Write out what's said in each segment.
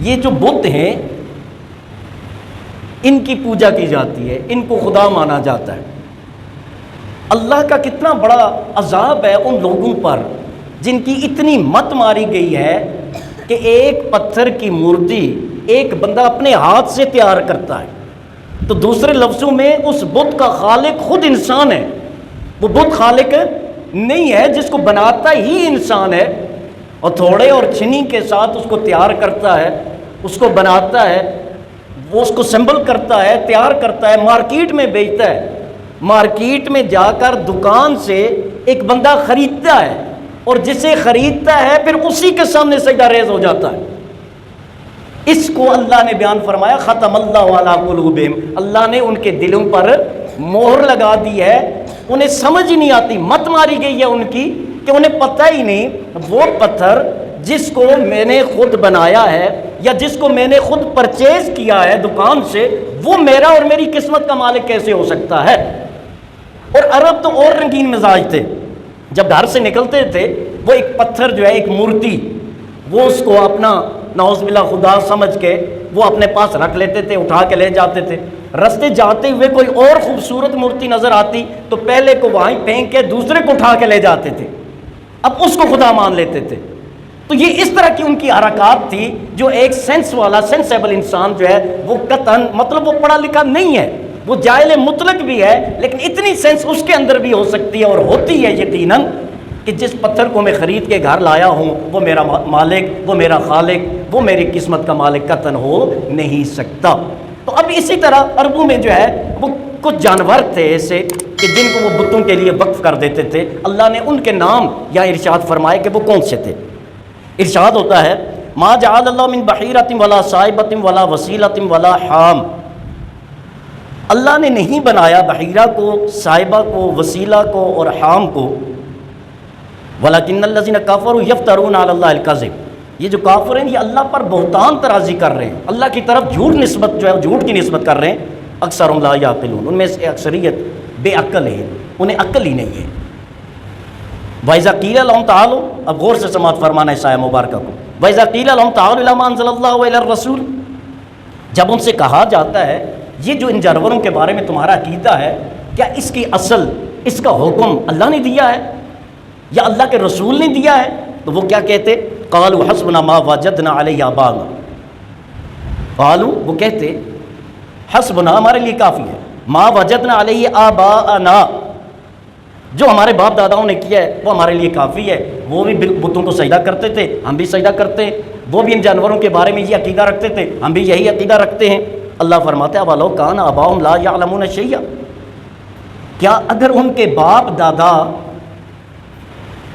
یہ جو بت ہیں ان کی پوجا کی جاتی ہے، ان کو خدا مانا جاتا ہے۔ اللہ کا کتنا بڑا عذاب ہے ان لوگوں پر جن کی اتنی مت ماری گئی ہے کہ ایک پتھر کی مورتی ایک بندہ اپنے ہاتھ سے تیار کرتا ہے، تو دوسرے لفظوں میں اس بت کا خالق خود انسان ہے، وہ بت خالق نہیں ہے، جس کو بناتا ہی انسان ہے، اور تھوڑے اور چھنی کے ساتھ اس کو تیار کرتا ہے، اس کو بناتا ہے، وہ اس کو سمبل کرتا ہے، تیار کرتا ہے، مارکیٹ میں بیچتا ہے، مارکیٹ میں جا کر دکان سے ایک بندہ خریدتا ہے، اور جسے خریدتا ہے پھر اسی کے سامنے سجدہ ریز ہو جاتا ہے۔ اس کو اللہ نے بیان فرمایا ختم اللہ علی قلوبہم، اللہ نے ان کے دلوں پر مہر لگا دی ہے، انہیں سمجھ ہی نہیں آتی، مت ماری گئی ہے ان کی کہ انہیں پتہ ہی نہیں وہ پتھر جس کو میں نے خود بنایا ہے یا جس کو میں نے خود پرچیز کیا ہے دکان سے، وہ میرا اور میری قسمت کا مالک کیسے ہو سکتا ہے۔ اور عرب تو اور رنگین مزاج تھے، جب گھر سے نکلتے تھے وہ ایک پتھر جو ہے، ایک مورتی، وہ اس کو اپنا نعوذ باللہ خدا سمجھ کے وہ اپنے پاس رکھ لیتے تھے، اٹھا کے لے جاتے تھے۔ رستے جاتے ہوئے کوئی اور خوبصورت مورتی نظر آتی تو پہلے کو وہیں پھینک کے دوسرے کو اٹھا کے لے جاتے تھے، اب اس کو خدا مان لیتے تھے۔ تو یہ اس طرح کی ان کی حرکات تھی، جو ایک سینس والا سینسیبل انسان جو ہے وہ قطعاً مطلب وہ پڑھا لکھا نہیں ہے، وہ جاہل مطلق بھی ہے، لیکن اتنی سینس اس کے اندر بھی ہو سکتی ہے اور ہوتی ہے یقیناً کہ جس پتھر کو میں خرید کے گھر لایا ہوں وہ میرا مالک، وہ میرا خالق، وہ میری قسمت کا مالک قطعاً ہو نہیں سکتا۔ تو اب اسی طرح عربوں میں جو ہے وہ کچھ جانور تھے ایسے کہ جن کو وہ بتوں کے لیے وقف کر دیتے تھے، اللہ نے ان کے نام یا ارشاد فرمائے کہ وہ کون سے تھے۔ ارشاد ہوتا ہے ما جعل اللہ من بحیرۃ ولا صائبۃ ولا وسیلۃ ولا حام، اللہ نے نہیں بنایا بحیرہ کو، صائبہ کو، وسیلہ کو اور حام کو، وَلَكِنَّ الَّذِينَ كَفَرُوا يَفْتَرُونَ عَلَى اللَّهِ الْكَذِبَ، یہ جو کافر ہیں یہ اللہ پر بہتان ترازی کر رہے ہیں، اللہ کی طرف جھوٹ نسبت جو ہے جھوٹ کی نسبت کر رہے ہیں۔ اکثرهم لا يعقلون، ان میں سے اکثریت بے عقل ہے، انہیں عقل ہی نہیں ہے۔ وَإِذَا قِيلَ لَهُمْ تَعَالُوا، اب غور سے سماعت فرمانا ہے آیہ مبارکہ کو، وَإِذَا قِيلَ لَهُمْ تَعَالُوا إِلَىٰ مَا أَنزَلَ اللَّهُ وَإِلَى الرَّسُولِ، جب ان سے کہا جاتا ہے یہ جو ان جانوروں کے بارے میں تمہارا عقیدہ ہے، کیا اس کی اصل، اس کا حکم اللہ نے دیا ہے یا اللہ کے رسول نے دیا ہے؟ تو وہ کیا کہتے؟ قالوا حسبنا ما وجدنا علیہ آباءنا، قالوا وہ کہتے حسبنا ہمارے لیے کافی ہے، ما وجدنا علیہ آباءنا جو ہمارے باپ داداؤں نے کیا ہے وہ ہمارے لیے کافی ہے۔ وہ بھی بتوں کو سجدہ کرتے تھے، ہم بھی سجدہ کرتے ہیں، وہ بھی ان جانوروں کے بارے میں یہ عقیدہ رکھتے تھے، ہم بھی یہی عقیدہ رکھتے ہیں۔ اللہ فرماتے ہیں اولو کان آباؤہم لا یعلمون شیئا، کیا اگر ان کے باپ دادا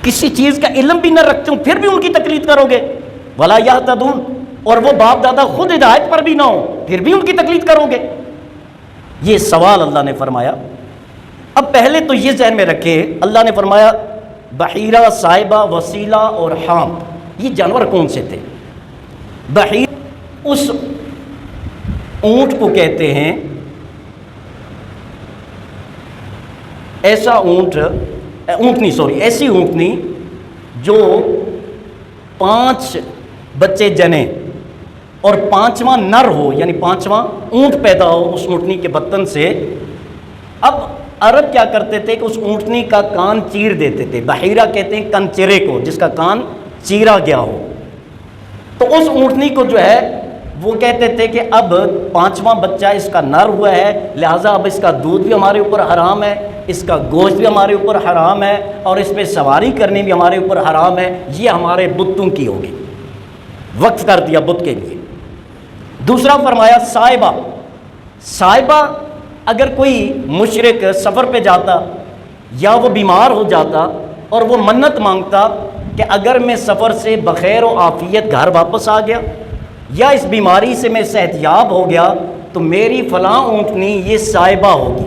کسی چیز کا علم بھی نہ رکھتے ہوں پھر بھی ان کی تقلید کرو گے؟ ولا یہتدون، اور وہ باپ دادا خود ہدایت پر بھی نہ ہو پھر بھی ان کی تقلید کرو گے؟ یہ سوال اللہ نے فرمایا۔ اب پہلے تو یہ ذہن میں رکھے، اللہ نے فرمایا بحیرہ، صائبہ، وسیلہ اور حام، یہ جانور کون سے تھے؟ بحیر اس اونٹ کو کہتے ہیں، ایسا ایسی اونٹنی جو 5 بچے جنے اور 5واں نر ہو، یعنی 5واں اونٹ پیدا ہو اس اونٹنی کے بطن سے۔ اب عرب کیا کرتے تھے کہ اس اونٹنی کا کان چیر دیتے تھے، بحیرہ کہتے ہیں کنچرے کو جس کا کان چیرا گیا ہو، تو اس اونٹنی کو جو ہے وہ کہتے تھے کہ اب 5واں بچہ اس کا نر ہوا ہے، لہٰذا اب اس کا دودھ بھی ہمارے اوپر حرام ہے، اس کا گوشت بھی ہمارے اوپر حرام ہے، اور اس پہ سواری کرنی بھی ہمارے اوپر حرام ہے، یہ ہمارے بتوں کی ہوگی، وقف کر دیا بت کے لیے۔ دوسرا فرمایا صائبہ، صائبہ اگر کوئی مشرک سفر پہ جاتا یا وہ بیمار ہو جاتا اور وہ منت مانگتا کہ اگر میں سفر سے بخیر و عافیت گھر واپس آ گیا یا اس بیماری سے میں صحت یاب ہو گیا تو میری فلاں اونٹنی یہ صائبہ ہوگی۔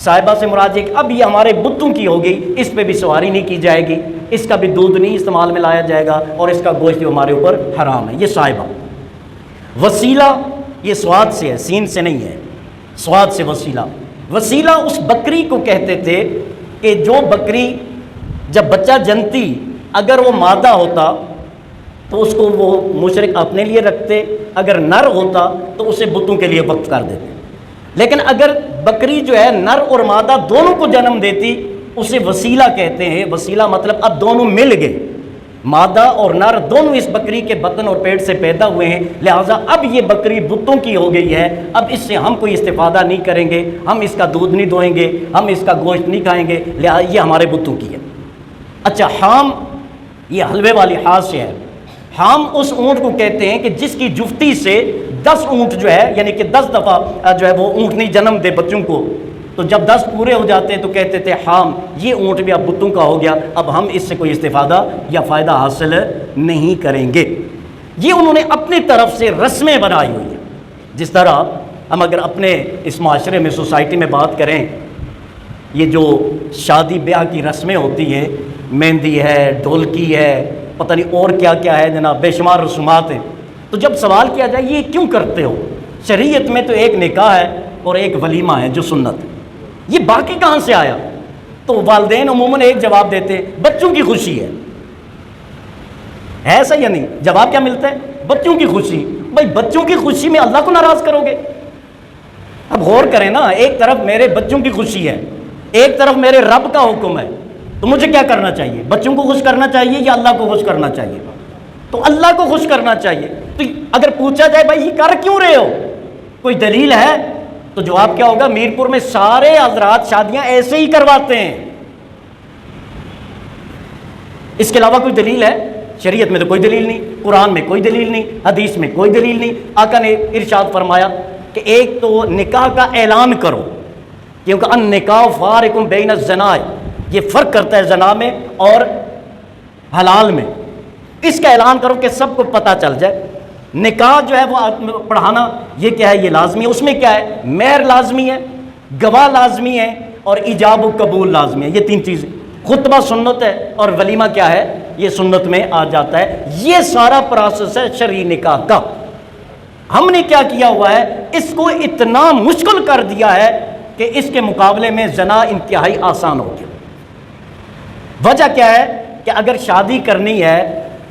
صائبہ سے مراد ہے کہ اب یہ ہمارے بتوں کی ہوگی، اس پہ بھی سواری نہیں کی جائے گی، اس کا بھی دودھ نہیں استعمال میں لایا جائے گا، اور اس کا گوشت بھی ہمارے اوپر حرام ہے، یہ صائبہ۔ وسیلہ یہ سواد سے ہے، سین سے نہیں ہے، سواد سے وسیلہ۔ وسیلہ اس بکری کو کہتے تھے کہ جو بکری جب بچہ جنتی اگر وہ مادہ ہوتا تو اس کو وہ مشرک اپنے لیے رکھتے، اگر نر ہوتا تو اسے بتوں کے لیے وقف کر دیتے. لیکن اگر بکری جو ہے نر اور مادہ دونوں کو جنم دیتی اسے وسیلہ کہتے ہیں. وسیلہ مطلب اب دونوں مل گئے، مادہ اور نر دونوں اس بکری کے بطن اور پیٹ سے پیدا ہوئے ہیں، لہٰذا اب یہ بکری بتوں کی ہو گئی ہے. اب اس سے ہم کوئی استفادہ نہیں کریں گے، ہم اس کا دودھ نہیں دوئیں گے، ہم اس کا گوشت نہیں کھائیں گے، لہٰذا یہ ہمارے بتوں کی ہے. اچھا، حام یہ حلوے والی ہاتھ سے ہے. حام اس اونٹ کو کہتے ہیں کہ جس کی جفتی سے 10 اونٹ جو ہے، یعنی کہ 10 دفعہ جو ہے وہ اونٹنی جنم دے بچوں کو، تو جب 10 پورے ہو جاتے ہیں تو کہتے تھے حام یہ اونٹ بھی اب بتوں کا ہو گیا، اب ہم اس سے کوئی استفادہ یا فائدہ حاصل نہیں کریں گے. یہ انہوں نے اپنی طرف سے رسمیں بنائی ہوئی ہیں. جس طرح ہم اگر اپنے اس معاشرے میں سوسائٹی میں بات کریں، یہ جو شادی بیاہ کی رسمیں ہوتی ہیں، مہندی ہے، ڈھولکی ہے، پتہ نہیں اور کیا کیا ہے جناب، بے شمار رسومات ہیں. تو جب سوال کیا جائے یہ کیوں کرتے ہو، شریعت میں تو ایک نکاح ہے اور ایک ولیمہ ہے جو سنت ہے، یہ باقی کہاں سے آیا؟ تو والدین عموماً ایک جواب دیتے ہیں، بچوں کی خوشی ہے. ایسا یا نہیں؟ جواب کیا ملتا ہے؟ بچوں کی خوشی. بھائی بچوں کی خوشی میں اللہ کو ناراض کرو گے؟ اب غور کریں نا، ایک طرف میرے بچوں کی خوشی ہے، ایک طرف میرے رب کا حکم ہے، تو مجھے کیا کرنا چاہیے؟ بچوں کو خوش کرنا چاہیے یا اللہ کو خوش کرنا چاہیے؟ تو اللہ کو خوش کرنا چاہیے. تو اگر پوچھا جائے بھائی یہ کر کیوں رہے ہو، کوئی دلیل ہے؟ تو جواب کیا ہوگا؟ میرپور میں سارے حضرات شادیاں ایسے ہی کرواتے ہیں، اس کے علاوہ کوئی دلیل ہے؟ شریعت میں تو کوئی دلیل نہیں، قرآن میں کوئی دلیل نہیں، حدیث میں کوئی دلیل نہیں. آقا نے ارشاد فرمایا کہ ایک تو نکاح کا اعلان کرو، کیونکہ النکاح فارق بین الزنا، یہ فرق کرتا ہے زنا میں اور حلال میں. اس کا اعلان کرو کہ سب کو پتہ چل جائے. نکاح جو ہے وہ پڑھانا یہ کیا ہے؟ یہ لازمی ہے. اس میں کیا ہے؟ مہر لازمی ہے، گواہ لازمی ہے اور ایجاب و قبول لازمی ہے. یہ 3 چیزیں. خطبہ سنت ہے اور ولیمہ کیا ہے؟ یہ سنت میں آ جاتا ہے. یہ سارا پروسیس ہے شرعی نکاح کا. ہم نے کیا کیا ہوا ہے؟ اس کو اتنا مشکل کر دیا ہے کہ اس کے مقابلے میں زنا انتہائی آسان ہو گیا. وجہ کیا ہے کہ اگر شادی کرنی ہے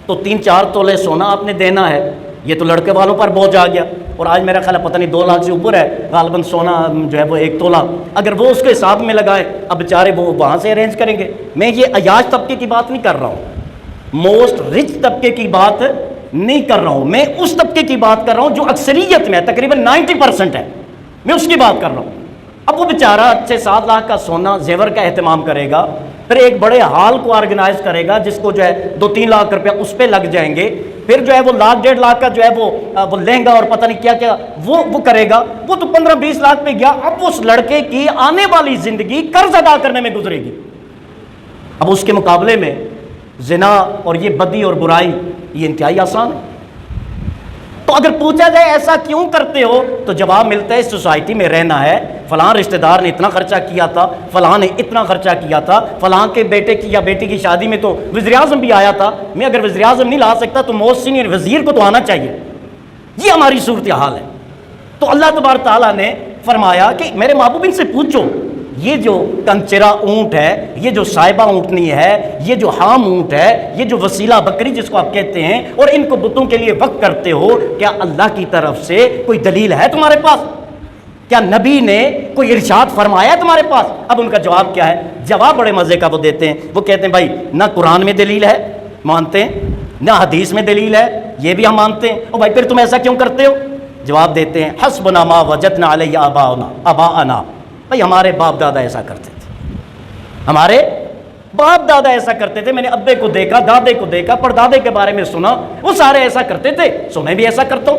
تو 3-4 تولے سونا آپ نے دینا ہے. یہ تو لڑکے والوں پر بوجھ آ گیا، اور آج میرا خیال ہے پتہ نہیں 2 لاکھ سے اوپر ہے غالباً سونا جو ہے وہ 1 تولہ. اگر وہ اس کے حساب میں لگائے، اب بیچارے وہ وہاں سے ارینج کریں گے. میں یہ عیاش طبقے کی بات نہیں کر رہا ہوں، موسٹ رچ طبقے کی بات نہیں کر رہا ہوں، میں اس طبقے کی بات کر رہا ہوں جو اکثریت میں ہے، تقریباً 90% ہے، میں اس کی بات کر رہا ہوں. اب وہ بیچارہ 6-7 لاکھ کا سونا زیور کا اہتمام کرے گا، پھر ایک بڑے ہال کو آرگنائز کرے گا جس کو جو ہے 2-3 لاکھ روپیہ اس پہ لگ جائیں گے، پھر جو ہے وہ 1-1.5 لاکھ کا جو ہے وہ لہنگا اور پتہ نہیں کیا کیا وہ کرے گا. وہ تو 15-20 لاکھ پہ گیا. اب اس لڑکے کی آنے والی زندگی قرض ادا کرنے میں گزرے گی. اب اس کے مقابلے میں زنا اور یہ بدی اور برائی یہ انتہائی آسان ہے. تو اگر پوچھا جائے ایسا کیوں کرتے ہو تو جواب ملتا ہے اس سوسائٹی میں رہنا ہے، فلاں رشتہ دار نے اتنا خرچہ کیا تھا، فلاں نے اتنا خرچہ کیا تھا، فلاں کے بیٹے کی یا بیٹی کی شادی میں تو وزیر اعظم بھی آیا تھا، میں اگر وزیر اعظم نہیں لا سکتا تو موسٹ سینئر وزیر کو تو آنا چاہیے. یہ ہماری صورتحال ہے. تو اللہ تبارک تعالیٰ نے فرمایا کہ میرے محبوب ان سے پوچھو، یہ جو کنچرا اونٹ ہے، یہ جو صاحبہ اونٹنی ہے، یہ جو حام اونٹ ہے، یہ جو وسیلہ بکری جس کو آپ کہتے ہیں، اور ان کو بتوں کے لیے وقف کرتے ہو، کیا اللہ کی طرف سے کوئی دلیل ہے تمہارے پاس؟ کیا نبی نے کوئی ارشاد فرمایا تمہارے پاس؟ اب ان کا جواب کیا ہے؟ جواب بڑے مزے کا وہ دیتے ہیں. وہ کہتے ہیں بھائی نہ قرآن میں دلیل ہے، مانتے ہیں، نہ حدیث میں دلیل ہے، یہ بھی ہم مانتے ہیں. اور بھائی پھر تم ایسا کیوں کرتے ہو؟ جواب دیتے ہیں حسبنا ما وجدنا علیہ آباءنا. بھائی ہمارے باپ دادا ایسا کرتے تھے، ہمارے باپ دادا ایسا کرتے تھے. میں نے ابے کو دیکھا، دادے کو دیکھا، پردادے کے بارے میں سنا، وہ سارے ایسا کرتے تھے، سو میں بھی ایسا کرتا ہوں.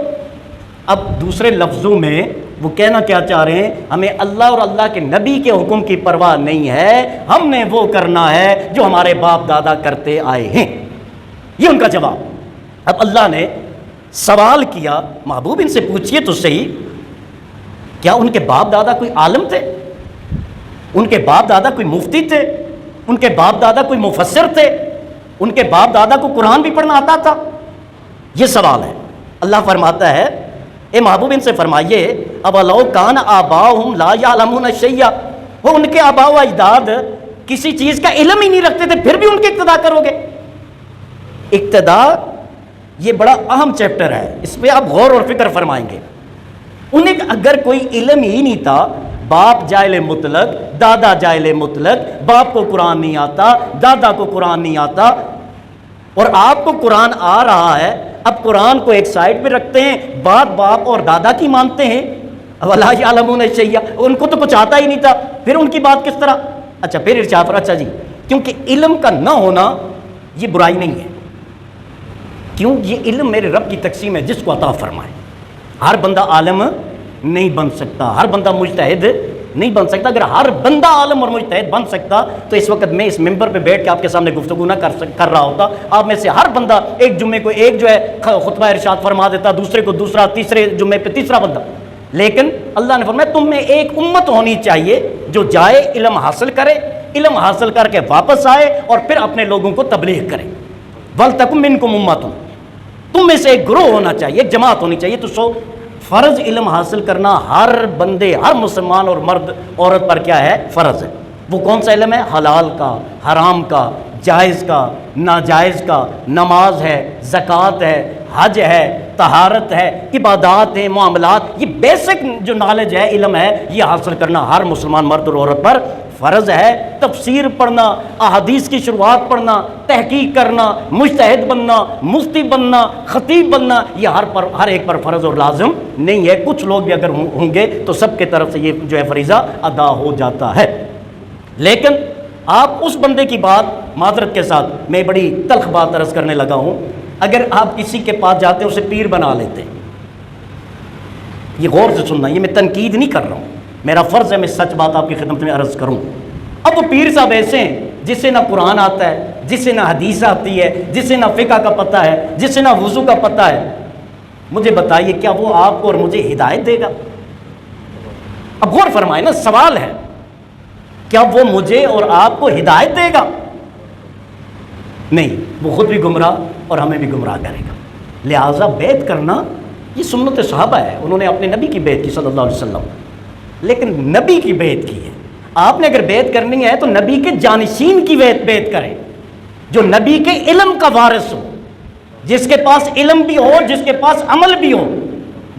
اب دوسرے لفظوں میں وہ کہنا کیا چاہ رہے ہیں؟ ہمیں اللہ اور اللہ کے نبی کے حکم کی پرواہ نہیں ہے، ہم نے وہ کرنا ہے جو ہمارے باپ دادا کرتے آئے ہیں. یہ ان کا جواب. اب اللہ نے سوال کیا، محبوب ان سے پوچھئے تو صحیح، کیا ان کے باپ دادا کوئی عالم تھے؟ ان کے باپ دادا کوئی مفتی تھے؟ ان کے باپ دادا کوئی مفسر تھے؟ ان کے باپ دادا کو قرآن بھی پڑھنا آتا تھا؟ یہ سوال ہے. اللہ فرماتا ہے اے محبوب ان سے فرمائیے اولو کان آباؤہم لا یعلمون شیئا، وہ ان کے آباء و اجداد کسی چیز کا علم ہی نہیں رکھتے تھے، پھر بھی ان کی اقتدا کرو گے؟ اقتدا یہ بڑا اہم چیپٹر ہے، اس پہ آپ غور اور فکر فرمائیں گے۔ انہیں اگر کوئی علم ہی نہیں تھا، باپ جاہل مطلق، دادا جاہل مطلق، باپ کو قرآن نہیں آتا، دادا کو قرآن نہیں آتا، اور آپ کو قرآن آ رہا ہے، اب قرآن کو ایک سائڈ پہ رکھتے ہیں، بات باپ اور دادا کی مانتے ہیں، وَلَا يَعْلَمُونَ شَيْئًا، ان کو تو کچھ آتا ہی نہیں تھا، پھر ان کی بات کس طرح؟ اچھا پھر ارشاد پر، اچھا جی کیونکہ علم کا نہ ہونا یہ برائی نہیں ہے، کیوں؟ یہ علم میرے رب کی تقسیم ہے، جس کو عطا فرمائے۔ ہر بندہ عالم نہیں بن سکتا، ہر بندہ مجتہد نہیں بن سکتا۔ اگر ہر بندہ عالم اور مجتہد بن سکتا تو اس وقت میں اس ممبر پہ بیٹھ کے آپ کے سامنے گفتگو نہ کر رہا ہوتا۔ آپ میں سے ہر بندہ ایک جمعے کو ایک جو ہے خطبہ ارشاد فرما دیتا، دوسرے کو دوسرا، تیسرے جمعے پہ تیسرا بندہ۔ لیکن اللہ نے فرمایا تم میں ایک امت ہونی چاہیے جو جائے، علم حاصل کرے، علم حاصل کر کے واپس آئے اور پھر اپنے لوگوں کو تبلیغ کرے۔ وَلْتَكُن مِّنكُمْ أُمَّةٌ، تم میں سے ایک گروہ ہونا چاہیے، ایک جماعت ہونی چاہیے۔ تو فرض علم حاصل کرنا ہر بندے، ہر مسلمان اور مرد عورت پر کیا ہے؟ فرض ہے۔ وہ کون سا علم ہے؟ حلال کا، حرام کا، جائز کا، ناجائز کا، نماز ہے، زکوٰۃ ہے، حج ہے، طہارت ہے، عبادات ہیں، معاملات، یہ بیسک جو نالج ہے، علم ہے، یہ حاصل کرنا ہر مسلمان مرد اور عورت پر فرض ہے۔ تفسیر پڑھنا، احادیث کی شروحات پڑھنا، تحقیق کرنا، مجتہد بننا، مفتی بننا، خطیب بننا، یہ ہر ایک پر فرض اور لازم نہیں ہے۔ کچھ لوگ بھی اگر ہوں گے تو سب کے طرف سے یہ جو ہے فریضہ ادا ہو جاتا ہے۔ لیکن آپ اس بندے کی بات، معذرت کے ساتھ میں بڑی تلخ بات عرض کرنے لگا ہوں، اگر آپ کسی کے پاس جاتے ہیں اسے پیر بنا لیتے ہیں، یہ غور سے سننا، یہ میں تنقید نہیں کر رہا ہوں، میرا فرض ہے میں سچ بات آپ کی خدمت میں عرض کروں۔ اب وہ پیر صاحب ایسے ہیں جس سے نہ قرآن آتا ہے، جس سے نہ حدیث آتی ہے، جس سے نہ فقہ کا پتہ ہے، جس سے نہ وضو کا پتہ ہے، مجھے بتائیے کیا وہ آپ کو اور مجھے ہدایت دے گا؟ اب غور فرمائیں نا، سوال ہے، کیا وہ مجھے اور آپ کو ہدایت دے گا؟ نہیں، وہ خود بھی گمراہ اور ہمیں بھی گمراہ کرے گا۔ لہٰذا بیعت کرنا یہ سنت صحابہ ہے، انہوں نے اپنے نبی کی بیعت کی صلی اللہ علیہ وسلم، لیکن نبی کی بیعت کی ہے۔ آپ نے اگر بیعت کرنی ہے تو نبی کے جانشین کی بیعت کریں، جو نبی کے علم کا وارث ہو، جس کے پاس علم بھی ہو، جس کے پاس عمل بھی ہو۔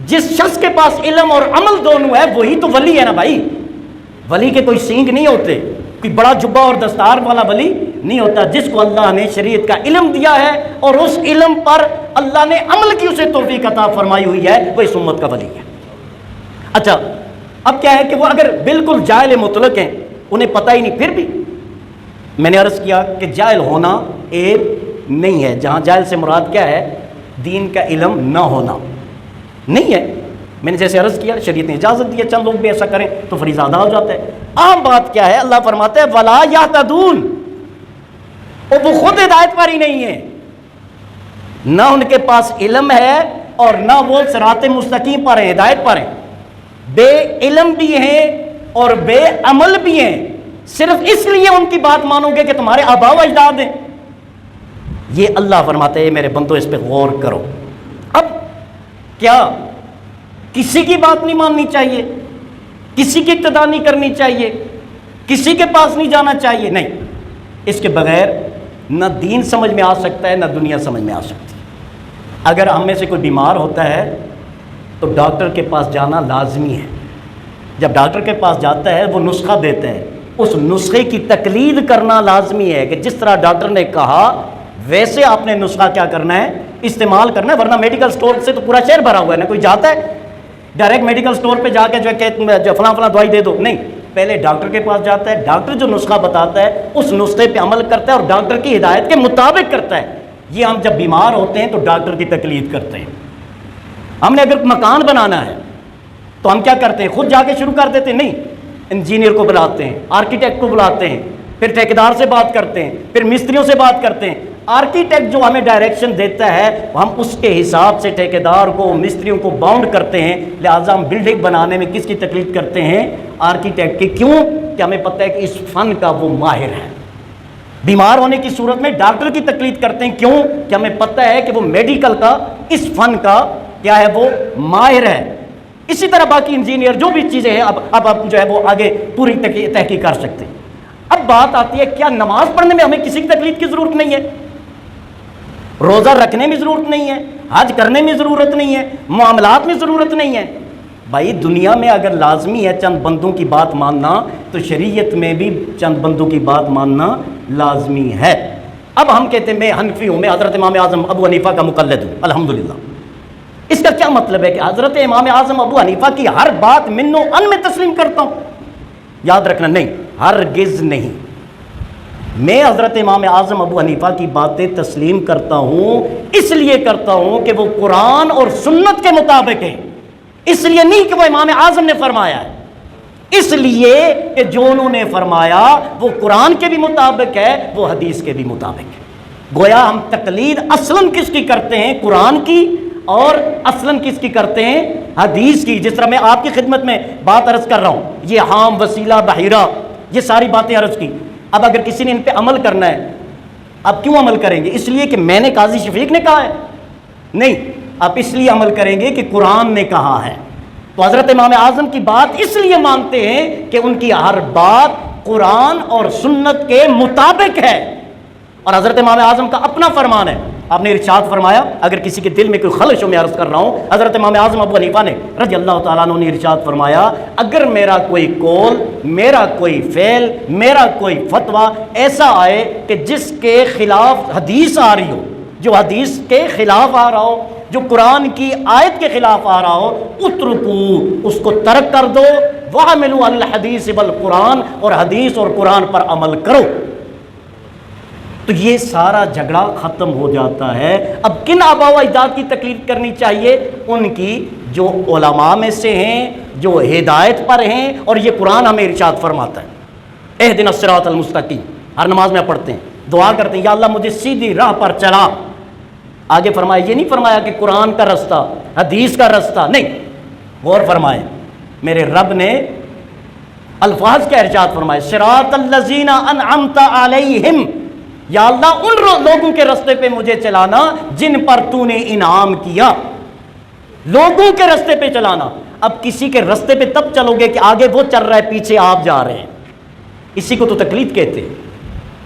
جس شخص کے پاس علم اور عمل دونوں ہے وہی تو ولی ہے نا بھائی۔ ولی کے کوئی سینگ نہیں ہوتے، کوئی بڑا جبہ اور دستار والا ولی نہیں ہوتا۔ جس کو اللہ نے شریعت کا علم دیا ہے اور اس علم پر اللہ نے عمل کی اسے توفیق عطا فرمائی ہوئی ہے، وہ اس امت کا ولی ہے۔ اچھا اب کیا ہے کہ وہ اگر بالکل جاہل مطلق ہیں، انہیں پتہ ہی نہیں، پھر بھی میں نے عرض کیا کہ جاہل ہونا عیب نہیں ہے۔ جہاں جاہل سے مراد کیا ہے؟ دین کا علم نہ ہونا نہیں ہے۔ میں نے جیسے عرض کیا شریعت نے اجازت دی ہے، چند لوگ بھی ایسا کریں تو فریضہ ادا ہو جاتا ہے۔ عام بات کیا ہے؟ اللہ فرماتا ہے وَلَا يَهْتَدُونَ، اور وہ خود ہدایت پر ہی نہیں ہے، نہ ان کے پاس علم ہے اور نہ وہ صراط مستقیم پر ہیں، ہدایت پر ہیں۔ بے علم بھی ہیں اور بے عمل بھی ہیں، صرف اس لیے ان کی بات مانو گے کہ تمہارے آباء و اجداد ہیں۔ یہ اللہ فرماتے ہیں میرے بندو اس پہ غور کرو۔ اب کیا کسی کی بات نہیں ماننی چاہیے، کسی کی اقتداء نہیں کرنی چاہیے، کسی کے پاس نہیں جانا چاہیے؟ نہیں، اس کے بغیر نہ دین سمجھ میں آ سکتا ہے نہ دنیا سمجھ میں آ سکتی ہے۔ اگر ہم میں سے کوئی بیمار ہوتا ہے تو ڈاکٹر کے پاس جانا لازمی ہے۔ جب ڈاکٹر کے پاس جاتا ہے وہ نسخہ دیتا ہے، اس نسخے کی تقلید کرنا لازمی ہے کہ جس طرح ڈاکٹر نے کہا ویسے آپ نے نسخہ کیا کرنا ہے؟ استعمال کرنا ہے، ورنہ میڈیکل سٹور سے تو پورا شہر بھرا ہوا ہے نا، کوئی جاتا ہے ڈائریکٹ میڈیکل سٹور پہ جا کے جو فلاں فلاں دوائی دے دو، نہیں، پہلے ڈاکٹر کے پاس جاتا ہے، ڈاکٹر جو نسخہ بتاتا ہے اس نسخے پہ عمل کرتا ہے اور ڈاکٹر کی ہدایت کے مطابق کرتا ہے۔ یہ ہم جب بیمار ہوتے ہیں تو ڈاکٹر کی تقلید کرتے ہیں۔ ہم نے اگر مکان بنانا ہے تو ہم کیا کرتے ہیں؟ خود جا کے شروع کر دیتے ہیں؟ نہیں، انجینئر کو بلاتے ہیں، آرکیٹیکٹ کو بلاتے ہیں، پھر ٹھیکیدار سے بات کرتے ہیں، پھر مستریوں سے بات کرتے ہیں۔ آرکیٹیکٹ جو ہمیں ڈائریکشن دیتا ہے ہم اس کے حساب سے ٹھیکیدار کو، مستریوں کو باؤنڈ کرتے ہیں، لہٰذا ہم بلڈنگ بنانے میں کس کی تقلید کرتے ہیں؟ آرکیٹیکٹ کی۔ کیوں؟ کہ ہمیں پتہ ہے کہ اس فن کا وہ ماہر ہے۔ بیمار ہونے کی صورت میں ڈاکٹر کی تقلید کرتے ہیں، کیوں؟ کہ ہمیں پتہ ہے کہ وہ میڈیکل کا، اس فن کا کیا ہے؟ وہ ماہر ہے۔ اسی طرح باقی انجینئر جو بھی چیزیں ہیں اب جو ہے وہ آگے پوری تحقیق کر سکتے ہیں۔ اب بات آتی ہے کیا نماز پڑھنے میں ہمیں کسی کی تقلید کی ضرورت نہیں ہے؟ روزہ رکھنے میں ضرورت نہیں ہے، حج کرنے میں ضرورت نہیں ہے، معاملات میں ضرورت نہیں ہے۔ بھائی دنیا میں اگر لازمی ہے چند بندوں کی بات ماننا تو شریعت میں بھی چند بندوں کی بات ماننا لازمی ہے۔ اب ہم کہتے ہیں میں حنفی ہوں، میں حضرت امام اعظم ابو حنیفہ کا مقلد ہوں، الحمدللہ۔ اس کا کیا مطلب ہے کہ حضرت امام اعظم ابو حنیفہ کی ہر بات من و ان میں تسلیم کرتا ہوں؟ یاد رکھنا، نہیں، ہرگز نہیں۔ میں حضرت امام اعظم ابو حنیفہ کی باتیں تسلیم کرتا ہوں، اس لیے کرتا ہوں کہ وہ قرآن اور سنت کے مطابق ہے، اس لیے نہیں کہ وہ امام اعظم نے فرمایا ہے، اس لیے کہ جو انہوں نے فرمایا وہ قرآن کے بھی مطابق ہے، وہ حدیث کے بھی مطابق ہے۔ گویا ہم تقلید اصلاً کس کی کرتے ہیں؟ قرآن کی، اور اصلاً کس کی کرتے ہیں؟ حدیث کی۔ جس طرح میں آپ کی خدمت میں بات عرض کر رہا ہوں، یہ حام، وسیلہ، بحیرہ، یہ ساری باتیں عرض کی۔ اب اگر کسی نے ان پہ عمل کرنا ہے، اب کیوں عمل کریں گے؟ اس لیے کہ میں نے، قاضی شفیق نے کہا ہے؟ نہیں، آپ اس لیے عمل کریں گے کہ قرآن نے کہا ہے۔ تو حضرت امام اعظم کی بات اس لیے مانتے ہیں کہ ان کی ہر بات قرآن اور سنت کے مطابق ہے، اور حضرت امام اعظم کا اپنا فرمان ہے۔ آپ نے ارشاد فرمایا، اگر کسی کے دل میں کوئی خلش ہو، میں عرض کر رہا ہوں، حضرت امام اعظم ابو حنیفہ نے رضی اللہ تعالیٰ عنہ نے ارشاد فرمایا، اگر میرا کوئی قول، میرا کوئی فعل، میرا کوئی فتویٰ ایسا آئے کہ جس کے خلاف حدیث آ رہی ہو، جو حدیث کے خلاف آ رہا ہو، جو قرآن کی آیت کے خلاف آ رہا ہو، اترکو، اس کو ترک کر دو، وَعَمِلُوا عَلَى الْحَدِيثِ وَالْقُرْآنِ، اور حدیث اور قرآن پر عمل کرو۔ تو یہ سارا جھگڑا ختم ہو جاتا ہے۔ اب کن آباء و اجداد کی تقلید کرنی چاہیے؟ ان کی جو علماء میں سے ہیں، جو ہدایت پر ہیں، اور یہ قرآن ہمیں ارشاد فرماتا ہے، اہدنا الصراط المستقیم، ہر نماز میں پڑھتے ہیں، دعا کرتے ہیں، یا اللہ مجھے سیدھی راہ پر چلا۔ آگے فرمایا، یہ نہیں فرمایا کہ قرآن کا رستہ، حدیث کا رستہ، نہیں، غور فرمائے، میرے رب نے الفاظ کا ارشاد فرمائے، صراط الذین انعمت علیہم، یا اللہ ان لوگوں کے رستے پہ مجھے چلانا جن پر تو نے انعام کیا، لوگوں کے رستے پہ چلانا۔ اب کسی کے رستے پہ تب چلو گے کہ آگے وہ چل رہا ہے، پیچھے آپ جا رہے ہیں، اسی کو تو تقلید کہتے ہیں،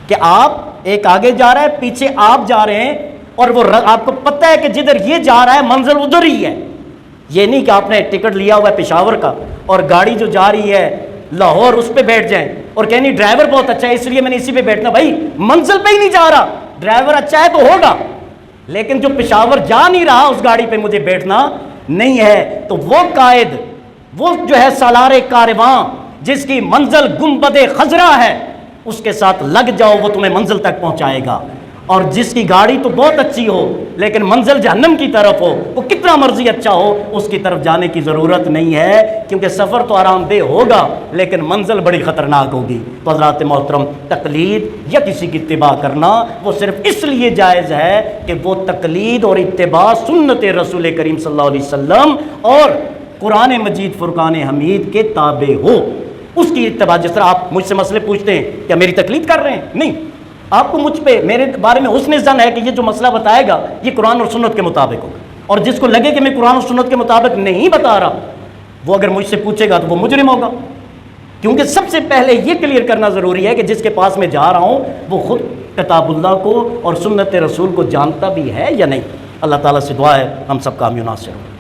کہ آپ ایک آگے جا رہا ہے، پیچھے آپ جا رہے ہیں، اور وہ آپ کو پتہ ہے کہ جدھر یہ جا رہا ہے منزل ادھر ہی ہے۔ یہ نہیں کہ آپ نے ٹکٹ لیا ہوا ہے پشاور کا اور گاڑی جو جا رہی ہے لاہور، اس پہ بیٹھ جائیں اور کہنی ڈرائیور بہت اچھا ہے اس لیے میں نے اسی پہ بیٹھنا۔ بھائی منزل پہ ہی نہیں جا رہا، ڈرائیور اچھا ہے تو ہوگا، لیکن جو پشاور جا نہیں رہا اس گاڑی پہ مجھے بیٹھنا نہیں ہے۔ تو وہ قائد، وہ جو ہے سالار کارواں، جس کی منزل گنبد خضرا ہے، اس کے ساتھ لگ جاؤ، وہ تمہیں منزل تک پہنچائے گا۔ اور جس کی گاڑی تو بہت اچھی ہو لیکن منزل جہنم کی طرف ہو، وہ کتنا مرضی اچھا ہو، اس کی طرف جانے کی ضرورت نہیں ہے، کیونکہ سفر تو آرام دہ ہوگا لیکن منزل بڑی خطرناک ہوگی۔ تو حضرات محترم، تقلید یا کسی کی اتباع کرنا وہ صرف اس لیے جائز ہے کہ وہ تقلید اور اتباع سنت رسول کریم صلی اللہ علیہ وسلم اور قرآن مجید فرقان حمید کے تابع ہو، اس کی اتباع۔ جس طرح آپ مجھ سے مسئلے پوچھتے ہیں، کیا میری تقلید کر رہے ہیں؟ نہیں، آپ کو مجھ پہ، میرے بارے میں حسن ظن ہے کہ یہ جو مسئلہ بتائے گا یہ قرآن اور سنت کے مطابق ہوگا، اور جس کو لگے کہ میں قرآن اور سنت کے مطابق نہیں بتا رہا، وہ اگر مجھ سے پوچھے گا تو وہ مجرم ہوگا۔ کیونکہ سب سے پہلے یہ کلیئر کرنا ضروری ہے کہ جس کے پاس میں جا رہا ہوں وہ خود کتاب اللہ کو اور سنت رسول کو جانتا بھی ہے یا نہیں۔ اللہ تعالیٰ سے دعا ہے ہم سب کامیاب ناصر ہوں۔